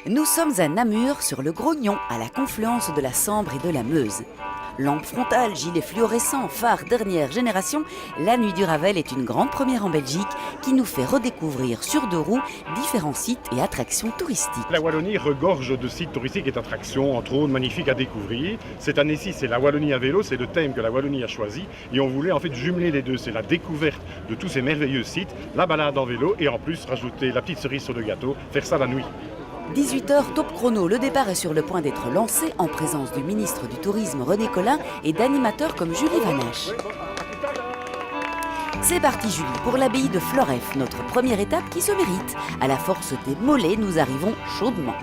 Nous sommes à Namur, sur le Grognon, à la confluence de la Sambre et de la Meuse. Lampe frontale, gilets fluorescents, phare dernière génération, la Nuit du Ravel est une grande première en Belgique qui nous fait redécouvrir sur 2 roues différents sites et attractions touristiques. La Wallonie regorge de sites touristiques et d'attractions, entre autres magnifiques à découvrir. Cette année-ci, c'est la Wallonie à vélo, c'est le thème que la Wallonie a choisi. Et on voulait en fait jumeler les deux, c'est la découverte de tous ces merveilleux sites, la balade en vélo et en plus rajouter la petite cerise sur le gâteau, faire ça la nuit. 18h top chrono, le départ est sur le point d'être lancé en présence du ministre du Tourisme René Colin et d'animateurs comme Julie Vanache. C'est parti Julie, pour l'abbaye de Floreffe, notre première étape qui se mérite. À la force des mollets, nous arrivons chaudement.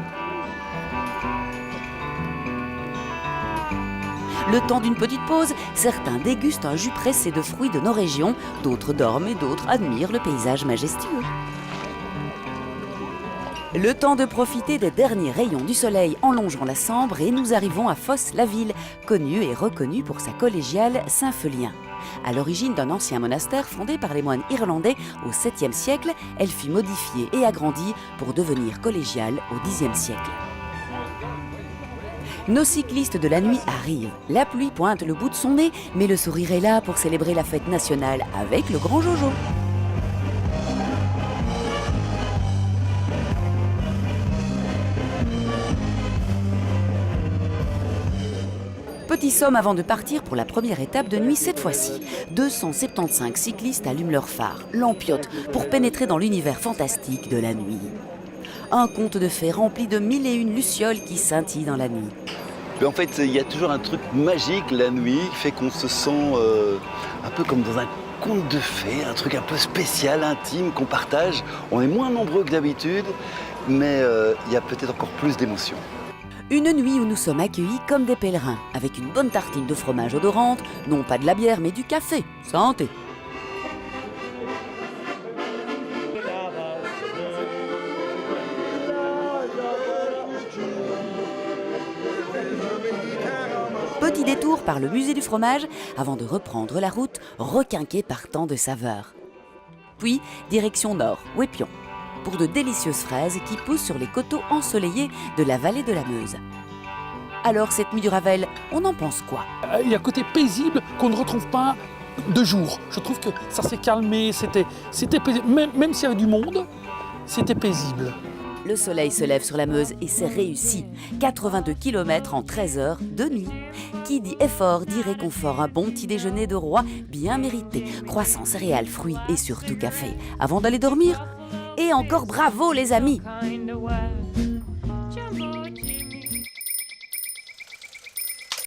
Le temps d'une petite pause, certains dégustent un jus pressé de fruits de nos régions, d'autres dorment et d'autres admirent le paysage majestueux. Le temps de profiter des derniers rayons du soleil en longeant la Sambre et nous arrivons à Fosse-la-Ville, connue et reconnue pour sa collégiale Saint-Felien. À l'origine d'un ancien monastère fondé par les moines irlandais au 7e siècle, elle fut modifiée et agrandie pour devenir collégiale au 10e siècle. Nos cyclistes de la nuit arrivent. La pluie pointe le bout de son nez, mais le sourire est là pour célébrer la fête nationale avec le grand Jojo. Petit somme avant de partir pour la première étape de nuit cette fois-ci. 275 cyclistes allument leur phare, lampiotent, pour pénétrer dans l'univers fantastique de la nuit. Un conte de fées rempli de 1001 lucioles qui scintillent dans la nuit. Mais en fait, il y a toujours un truc magique la nuit qui fait qu'on se sent un peu comme dans un conte de fées, un truc un peu spécial, intime, qu'on partage. On est moins nombreux que d'habitude, mais il y a peut-être encore plus d'émotions. Une nuit où nous sommes accueillis comme des pèlerins, avec une bonne tartine de fromage odorante, non pas de la bière mais du café. Santé! Petit détour par le musée du fromage avant de reprendre la route, requinquée par tant de saveurs. Puis, direction nord, Wépion, pour de délicieuses fraises qui poussent sur les coteaux ensoleillés de la vallée de la Meuse. Alors, cette nuit du Ravel, on en pense quoi? Il y a un côté paisible qu'on ne retrouve pas de jour. Je trouve que ça s'est calmé, c'était paisible. Même s'il y avait du monde, c'était paisible. Le soleil se lève sur la Meuse et c'est réussi. 82 km en 13 heures de nuit. Qui dit effort dit réconfort, un bon petit déjeuner de roi bien mérité. Croissants, céréales, fruits et surtout café. Avant d'aller dormir, et encore bravo les amis!